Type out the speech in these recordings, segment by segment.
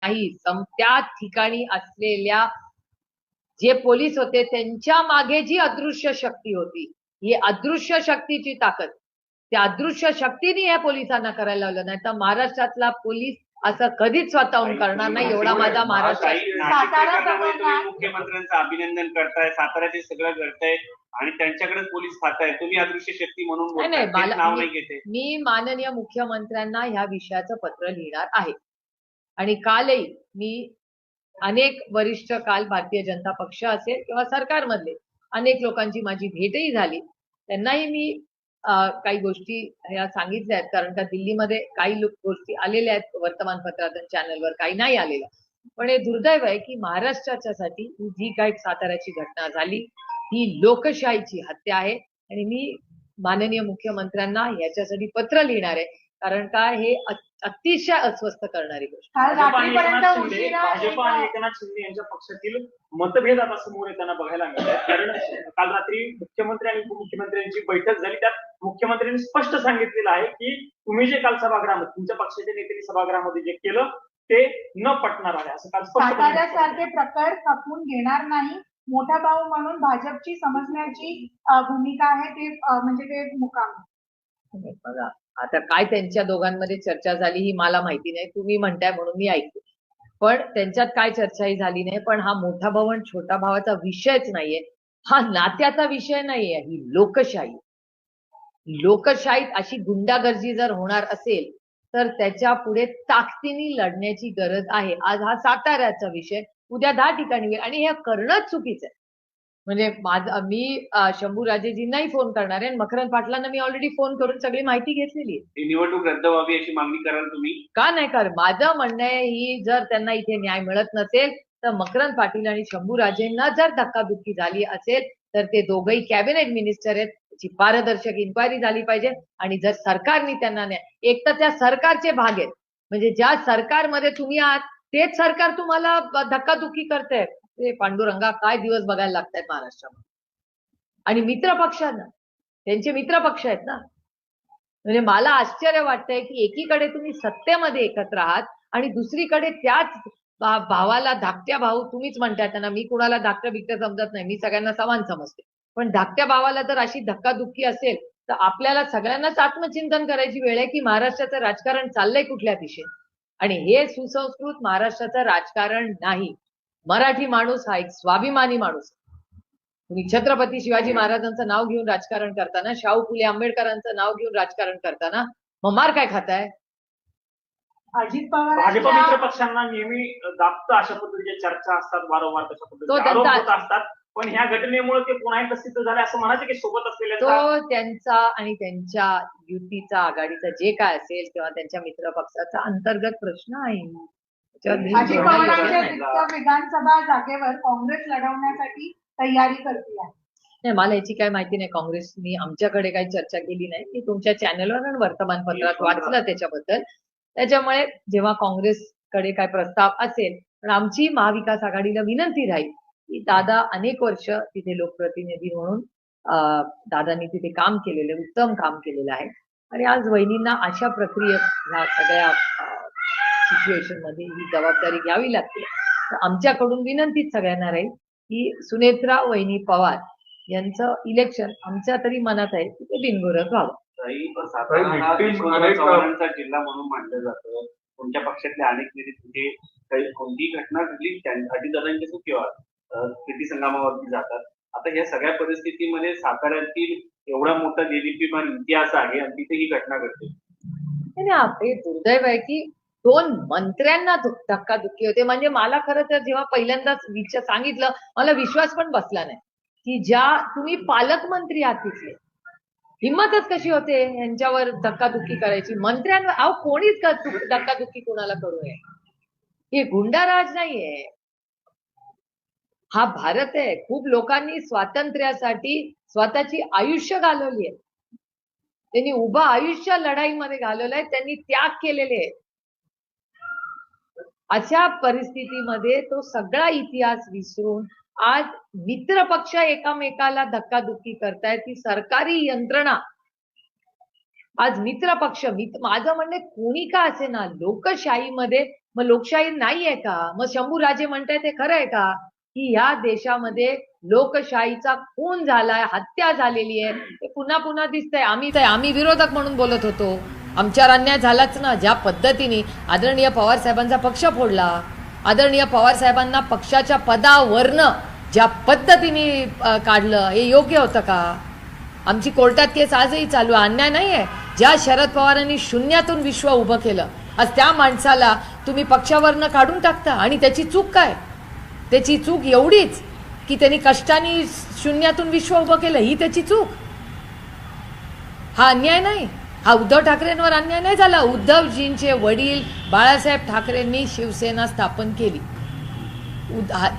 नाही, त्या ठिकाणी असलेल्या जे पोलीस होते त्यांच्या मागे जी अदृश्य शक्ती होती, ही अदृश्य शक्तीची ताकद, त्या अदृश्य शक्तीने या पोलिसांना करायला लावलं. नाही तर महाराष्ट्रातला पोलीस असं कधीच स्वतःहून करणार नाही, एवढा माझा महाराष्ट्र. मुख्यमंत्र्यांचं अभिनंदन करताय, साताऱ्याचे सगळं करताय आणि त्यांच्याकडे पोलीस खाताय, तुम्ही अदृश्य शक्ती म्हणून नाव नाही घेते. मी माननीय मुख्यमंत्र्यांना ह्या विषयाचं पत्र लिहिणार आहे आणि कालही मी अनेक वरिष्ठ, काल भारतीय जनता पक्ष असेल किंवा सरकारमधले अनेक लोकांची माझी भेटही झाली, त्यांनाही मी काही गोष्टी ह्या सांगितल्या आहेत. कारण का दिल्लीमध्ये काही गोष्टी आलेल्या आहेत वर्तमानपत्रात आणि चॅनलवर, काही नाही आलेल्या. पण हे दुर्दैव आहे की महाराष्ट्राच्यासाठी जी काही साताऱ्याची घटना झाली ही लोकशाहीची हत्या आहे आणि मी माननीय मुख्यमंत्र्यांना याच्यासाठी पत्र लिहिणार आहे. कारण का हे अतिशय अस्वस्थ करणारी गोष्ट. भाजप आणि एकनाथ शिंदे यांच्या पक्षातील मतभेद आता समोर येताना बघायला मिळतात. कारण काल रात्री मुख्यमंत्री आणि उपमुख्यमंत्र्यांची बैठक झाली, त्यात मुख्यमंत्र्यांनी स्पष्ट सांगितलेलं आहे की तुम्ही जे काल सभागृहामध्ये तुमच्या पक्षाच्या नेत्यांनी सभागृहामध्ये जे केलं ते न पटणार आहे, असं काल स्पष्ट. साताऱ्यासारखे प्रकार खपवून घेणार नाही, मोठा भाऊ म्हणून भाजपची समजण्याची भूमिका आहे, ते म्हणजे ते मुकाम. बघा आता काय त्यांच्या दोघांमध्ये चर्चा झाली ही मला माहिती नाही, तुम्ही म्हणताय म्हणून मी ऐकते. पण त्यांच्यात काय चर्चाही झाली नाही. पण हा मोठा भाऊ आणि छोटा भावाचा विषयच नाहीये, हा नात्याचा विषय नाहीये, ही लोकशाही. लोकशाहीत अशी गुंडागर्दी जर होणार असेल तर त्याच्या पुढे ताकदीने लढण्याची गरज आहे. आज हा साताऱ्याचा विषय, उद्या 10 ठिकाणी आणि हे करणंच चुकीचं आहे. म्हणजे मी शंभूराजेजींनाही फोन करणार आहे आणि मकरंद पाटलांना मी ऑलरेडी फोन करून सगळी माहिती घेतलेली आहे. निवडणूक रद्द व्हावी अशी मागणी कराल तुम्ही? का नाही कर, माझं म्हणणं आहे ही जर त्यांना इथे न्याय मिळत नसेल तर मकरंद पाटील आणि शंभूराजेंना जर धक्काबुक्की झाली असेल तर ते दोघंही कॅबिनेट मिनिस्टर आहेत, त्याची पारदर्शक इन्क्वायरी झाली पाहिजे. आणि जर सरकारने त्यांना न्याय, एक तर त्या सरकारचे भाग आहेत, म्हणजे ज्या सरकारमध्ये तुम्ही आहात तेच सरकार तुम्हाला धक्काधुक्की करते. ते पांडुरंगा काय दिवस बघायला लागतात महाराष्ट्रामध्ये. आणि मित्र पक्षांना, त्यांचे मित्र पक्ष आहेत ना. म्हणजे मला आश्चर्य वाटतंय की एकीकडे तुम्ही सत्तेमध्ये एकत्र आहात आणि दुसरीकडे त्याच भावाला धाकट्या भाऊ तुम्हीच म्हणताय त्यांना. मी कुणाला धाकटं बिकटं समजत नाही, मी सगळ्यांना समान समजते. पण धाकट्या भावाला जर अशी धक्काधुक्की असेल तर आपल्याला सगळ्यांनाच आत्मचिंतन करायची वेळ आहे की महाराष्ट्राचं राजकारण चाललंय कुठल्या दिशेने. आणि हे सुसंस्कृत महाराष्ट्राचं राजकारण नाही. मराठी माणूस हा एक स्वाभिमानी माणूस. तुम्ही छत्रपती शिवाजी महाराजांचं नाव घेऊन राजकारण करताना, शाहू फुले आंबेडकरांचं नाव घेऊन राजकारण करताना मग मार काय खाताय? अजित पवार भाजप मित्र पक्षांना नेहमी दाबतं अशा पद्धतीच्या चर्चा असतात, वारंवार तशा पद्धतीचे आरोप होत असतात. पण ह्या घटनेमुळे ते पुन्हा एकदा सिद्ध झाले असं म्हणायचं की सोबत असलेल्या तो त्यांचा आणि त्यांच्या युतीचा, आघाडीचा जे काय असेल किंवा त्यांच्या मित्र पक्षाचा अंतर्गत प्रश्न आहे. अजित पवारांच्या विधानसभा जागेवर काँग्रेस लढवण्यासाठी तयारी करते आहे. नाही, मला याची काय माहिती नाही. काँग्रेसनी आमच्याकडे काही चर्चा केली नाही. मी तुमच्या चॅनलवर आणि वर्तमानपत्रात वाचलं त्याच्याबद्दल. त्याच्यामुळे जेव्हा काँग्रेसकडे काय प्रस्ताव असेल, पण आमची महाविकास आघाडीला विनंती राहील की दादा अनेक वर्ष तिथे लोकप्रतिनिधी म्हणून दादांनी तिथे काम केलेलं, उत्तम काम केलेलं आहे. आणि आज वहिनींना अशा प्रक्रियेत ह्या सगळ्या सिच्युएशन मध्ये ही जबाबदारी घ्यावी लागते. तर आमच्याकडून विनंतीच सगळ्यांना राहील की सुनेत्रा वहिनी पवार यांचं इलेक्शन आमच्या तरी मनात आहे की ते बिनविरोध व्हावं. चव्हाणांचा जिल्हा म्हणून मानलं जातं. तुमच्या पक्षातले अनेक नेते तिथे कोणतीही घटना घडली अजितदादांच्या किंवा कृती संगमावरती जातात. आता या सगळ्या परिस्थितीमध्ये साताऱ्यातील एवढा मोठा देदीप्यमान इतिहास आहे आणि तिथे ही घटना घडते. हे दुर्दैव आहे की 2 मंत्र्यांना धक्काधुक्की होते. म्हणजे मला खरं तर जेव्हा पहिल्यांदाच सांगितलं मला विश्वास पण बसला नाही की ज्या तुम्ही पालकमंत्री आहात तिथले, हिंमतच कशी होते यांच्यावर धक्काधुक्की करायची. मंत्र्यांवर अहो कोणीच धक्काधुक्की कोणाला करू नये. हे गुंडाराज नाहीये, हा भारत आहे. खूप लोकांनी स्वातंत्र्यासाठी स्वतःची आयुष्य घालवली आहे. त्यांनी उभं आयुष्य लढाईमध्ये घालवलंय, त्यांनी त्याग केलेले आहे. अशा परिस्थितीमध्ये तो सगळा इतिहास विसरून आज मित्र पक्ष एकामेकाला धक्काधुक्की करतायत. ती सरकारी यंत्रणा आज मित्र पक्ष, माझं म्हणणं कोणी का असे ना, लोकशाहीमध्ये मग लोकशाही नाहीये का? मग शंभूराजे म्हणताय ते खरं आहे का की ह्या देशामध्ये लोकशाहीचा खून झालाय, हत्या झालेली आहे? हे पुन्हा पुन्हा दिसतंय. आम्ही विरोधक म्हणून बोलत होतो, आमच्यावर अन्याय झालाच ना. ज्या पद्धतीने आदरणीय पवार साहेबांचा पक्ष फोडला, आदरणीय पवार साहेबांना पक्षाच्या पदावरनं ज्या पद्धतीने काढलं, हे योग्य होतं का? आमची कोर्टात केस आजही चालू आहे. अन्याय नाही आहे? ज्या शरद पवारांनी शून्यातून विश्व उभं केलं, आज त्या माणसाला तुम्ही पक्षावरनं काढून टाकता. आणि त्याची चूक काय? त्याची चूक एवढीच की त्यांनी कष्टाने शून्यातून विश्व उभं केलं, ही त्याची चूक. हा अन्याय नाही. हा उद्धव ठाकरेंवर अन्याय नाही झाला. उद्धवजींचे वडील बाळासाहेब ठाकरेंनी शिवसेना स्थापन केली.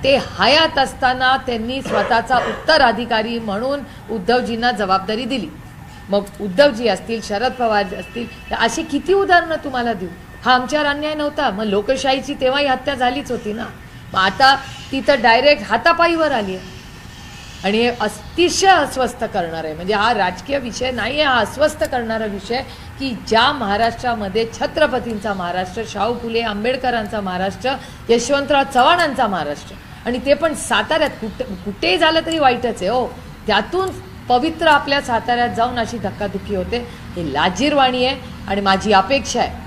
ते हयात असताना त्यांनी स्वतःचा उत्तराधिकारी म्हणून उद्धवजींना जबाबदारी दिली. मग उद्धवजी असतील, शरद पवार असतील, अशी किती उदाहरणं तुम्हाला देऊ? हा आमच्यावर अन्याय नव्हता? मग लोकशाहीची तेव्हाही हत्या झालीच होती ना. मग आता ती तर डायरेक्ट हातापायीवर आली आहे. आणि हे अतिशय अस्वस्थ करणार आहे. म्हणजे हा राजकीय विषय नाही आहे, हा अस्वस्थ करणारा विषय की ज्या महाराष्ट्रामध्ये छत्रपतींचा महाराष्ट्र, शाहू फुले आंबेडकरांचा महाराष्ट्र, यशवंतराव चव्हाणांचा महाराष्ट्र, आणि ते पण साताऱ्यात, कुठेही झालं तरी वाईटच आहे हो. त्यातून पवित्र आपल्या साताऱ्यात जाऊन अशी धक्काधुक्की होते, हे लाजिरवाणी आहे. आणि माझी अपेक्षा आहे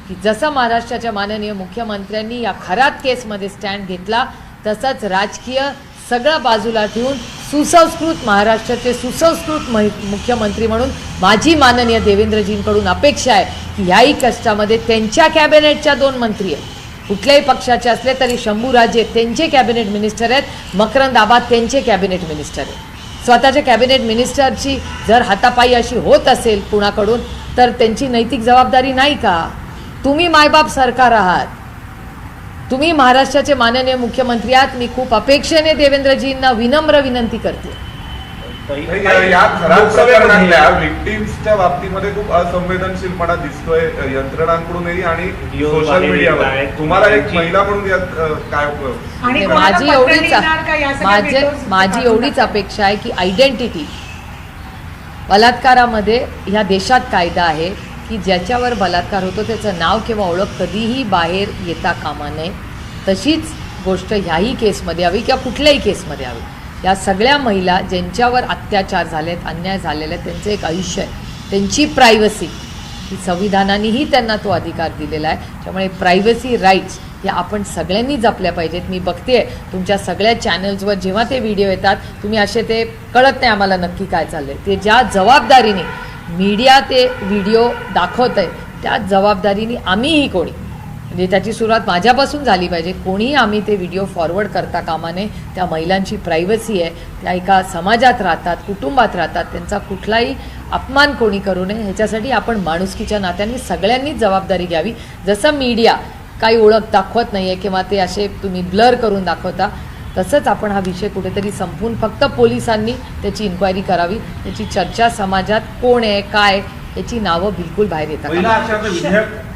की जसं महाराष्ट्राच्या माननीय मुख्यमंत्र्यांनी या खरात केसमध्ये स्टँड घेतला, तसंच राजकीय सगळं बाजूला ठेवून सुसंस्कृत महाराष्ट्राचे सुसंस्कृत मुख्यमंत्री म्हणून माझी माननीय देवेंद्रजींकडून अपेक्षा आहे की ह्याही कष्टामध्ये त्यांच्या कॅबिनेटच्या 2 मंत्री आहेत. कुठल्याही पक्षाचे असले तरी शंभूराजे त्यांचे कॅबिनेट मिनिस्टर आहेत, मकरंद आबाद त्यांचे कॅबिनेट मिनिस्टर आहेत. स्वतःच्या कॅबिनेट मिनिस्टरची जर हातापायी अशी होत असेल कुणाकडून, तर त्यांची नैतिक जबाबदारी नाही का? तुम्ही मायबाप सरकार आहात, तुम्ही महाराष्ट्राचे माननीय मुख्यमंत्री आहात. मी खूप अपेक्षेने देवेंद्रजींना विनम्र विनंती करते. या खराब प्रकरणातल्या विक्टिम्सच्या बाबतीमध्ये खूप असंवेदनशीलपणा दिसतोय यंत्रणांकडूनही आणि सोशल मीडियावर. तुम्हाला एक महिला म्हणून यात काय माझी एवढीच अपेक्षा आहे की आयडेंटिटी, बलात्कारामध्ये ह्या देशात कायदा आहे की ज्याच्यावर बलात्कार होतो त्याचं नाव किंवा ओळख कधीही बाहेर येता कामा नये. तशीच गोष्ट ह्याही केसमध्ये हवी किंवा कुठल्याही केसमध्ये हवी. या सगळ्या महिला ज्यांच्यावर अत्याचार झालेत, अन्याय झालेले आहेत, त्यांचं एक आयुष्य आहे, त्यांची प्रायव्हसी ही संविधानानेही त्यांना तो अधिकार दिलेला आहे. त्यामुळे प्रायव्हसी राईट्स या आपण सगळ्यांनी जपल्या पाहिजेत. मी बघते तुमच्या सगळ्या चॅनल्सवर जेव्हा ते व्हिडिओ येतात, तुम्ही असे ते कळत नाही आम्हाला नक्की काय चाललंय. ते ज्या जबाबदारीने मीडिया ते व्हिडिओ दाखवत आहे, त्या जबाबदारीने आम्हीही कोणी, म्हणजे त्याची सुरुवात माझ्यापासून झाली पाहिजे, कोणीही आम्ही ते व्हिडिओ फॉरवर्ड करता कामा नये. त्या महिलांची प्रायव्हसी आहे, त्या एका समाजात राहतात, कुटुंबात राहतात, त्यांचा कुठलाही अपमान कोणी करू नये. ह्याच्यासाठी आपण माणुसकीच्या नात्याने सगळ्यांनीच जबाबदारी घ्यावी. जसं मीडिया काही ओळख दाखवत नाही आहे किंवा ते असे तुम्ही ब्लर करून दाखवता, तसंच आपण हा विषय कुठेतरी संपवून फक्त पोलिसांनी त्याची इन्क्वायरी करावी. त्याची चर्चा समाजात कोण आहे, काय, याची नावं बिलकुल बाहेर येतात.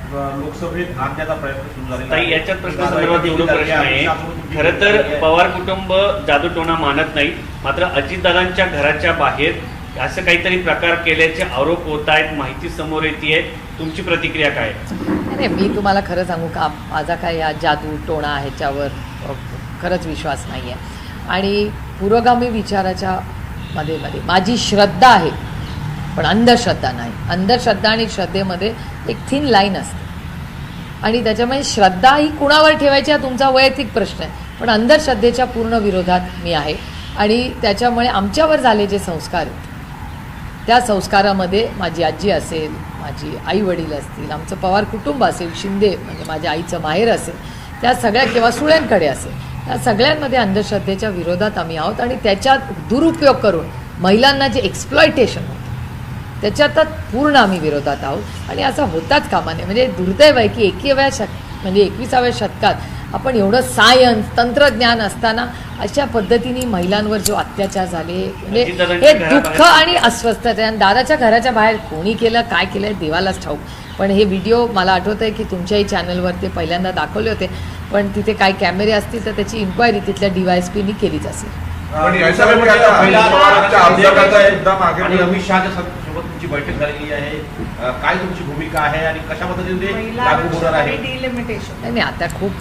लोकसभेत आणण्याचा प्रयत्न सुरू झालेला आहे. याच्यात प्रश्नासंदर्भात एवढा प्रश्न आहे. खरं तर पवार कुटुंब जादूटोणा मानत नाही, मात्र अजितदादांच्या घराच्या बाहेर असं काहीतरी प्रकार केल्याचे आरोप होत आहेत, माहिती समोर येते. तुमची प्रतिक्रिया काय? नाही, मी तुम्हाला खरं सांगू का, माझा काय या जादू टोणा ह्याच्यावर खरंच विश्वास नाही आहे. आणि पुरोगामी विचाराच्या मध्ये माझी श्रद्धा आहे, पण अंधश्रद्धा नाही. अंधश्रद्धा आणि श्रद्धेमध्ये एक थिन लाईन असते, आणि त्याच्यामुळे श्रद्धा ही कुणावर ठेवायची हा तुमचा वैयक्तिक प्रश्न आहे, पण अंधश्रद्धेच्या पूर्ण विरोधात मी आहे. आणि त्याच्यामुळे आमच्यावर झाले जे संस्कार आहेत, त्या संस्कारामध्ये माझी आजी असेल, माझी आई वडील असतील, आमचं पवार कुटुंब असेल, शिंदे म्हणजे माझ्या आईचं माहेर असेल, त्या सगळ्या किंवा सुळ्यांकडे असेल, त्या सगळ्यांमध्ये अंधश्रद्धेच्या विरोधात आम्ही आहोत. आणि त्याच्यात दुरुपयोग करून महिलांना जे एक्सप्लॉयटेशन होतं त्याच्यातच पूर्ण आम्ही विरोधात आहोत. आणि असं होताच कामा नये. म्हणजे दुर्दैव आहे की 21व्या शतकात आपण एवढं सायन्स, तंत्रज्ञान असताना अशा पद्धतीने महिलांवर जो अत्याचार झाले, म्हणजे हे दुःख आणि अस्वस्थता. आणि दादाच्या घराच्या बाहेर कोणी केलं, काय केलं, देवालाच ठाऊक. पण हे व्हिडिओ मला आठवत आहे की तुमच्याही चॅनलवर ते पहिल्यांदा दाखवले होते, पण तिथे काय कॅमेरे असतील तर त्याची इन्क्वायरी तिथल्या DYSPनी केलीच असेल. अमित शहाच्या सोबत तुमची बैठक झालेली आहे, काय तुमची भूमिका आहे आणि कशा पद्धतीने ते महिला लागू होणार आरक्षण आणि आहे? डिलिमिटेशन. नाही आता खूप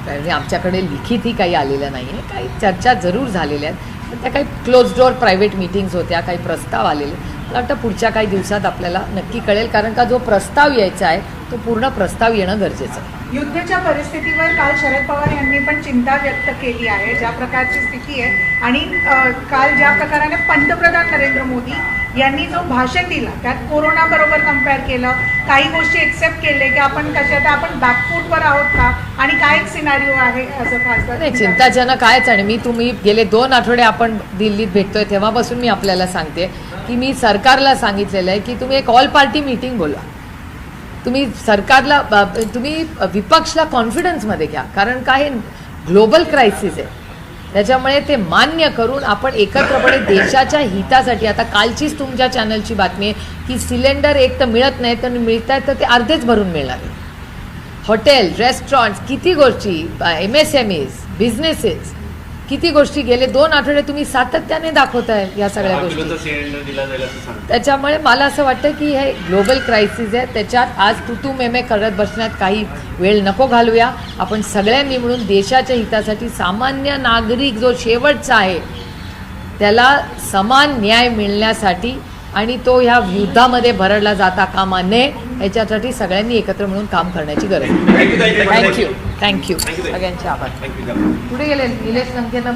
म्हणजे आमच्याकडे लिखितही काही आलेलं नाही आहे, काही चर्चा जरूर झालेल्या आहेत, पण त्या काही क्लोज डोअर प्रायव्हेट मीटिंग्स होत्या, काही प्रस्ताव आलेले. मला वाटतं पुढच्या काही दिवसात आपल्याला नक्की कळेल, कारण का जो प्रस्ताव यायचा आहे तो पूर्ण प्रस्ताव येणं गरजेचं आहे. युद्धाच्या परिस्थितीवर काल शरद पवार यांनी पण चिंता व्यक्त केली आहे, ज्या प्रकारची स्थिती आहे. आणि काल ज्या प्रकाराने पंतप्रधान नरेंद्र मोदी यांनी जो भाषण दिला त्यात कोरोना बरोबर कम्पेअर केलं, काही गोष्टी एक्सेप्ट केले की आपण कशात आपण बॅकफूटवर आहोत का आणि काय एक सिनारिओ आहे असं खासदार. नाही चिंताजनक आहेच. आणि तुम्ही गेले 2 आठवडे आपण दिल्लीत भेटतोय तेव्हापासून मी आपल्याला सांगते की मी सरकारला सांगितलेलं आहे की तुम्ही एक ऑल पार्टी मीटिंग बोलवा, तुम्ही सरकारला तुम्ही विपक्षला कॉन्फिडन्समध्ये घ्या, कारण काय ग्लोबल क्रायसिस आहे, त्याच्यामुळे ते मान्य करून आपण एकत्रपणे देशाच्या हितासाठी. आता कालचीच तुमच्या चॅनलची बातमी आहे की सिलेंडर एक तर मिळत नाही, तर मिळत आहेत तर ते अर्धेच भरून मिळणार आहे. हॉटेल, रेस्टॉरंट्स, किती गोष्टी, MSMEs, बिझनेसेस, किती गोष्टी गेले 2 आठवडे तुम्ही सातत्याने दाखवताय या सगळ्या गोष्टी. सिलेंडर दिला जाईल असं सांगतात. त्याच्यामुळे मला असं वाटतं की हे ग्लोबल क्रायसिस आहे, त्याच्यात आज तू मेमे करत बसण्यात काही वेळ नको घालूया. आपण सगळ्यांनी मिळून देशाच्या हितासाठी सामान्य नागरिक जो शेवटचा आहे त्याला समान न्याय मिळण्यासाठी आणि तो ह्या युद्धामध्ये भरडला जाता कामा नये याच्यासाठी सगळ्यांनी एकत्र मिळून काम करण्याची गरज आहे. थँक्यू सगळ्यांचे आभार. थँक्यू. पुढे गेले निलेश लंकेंना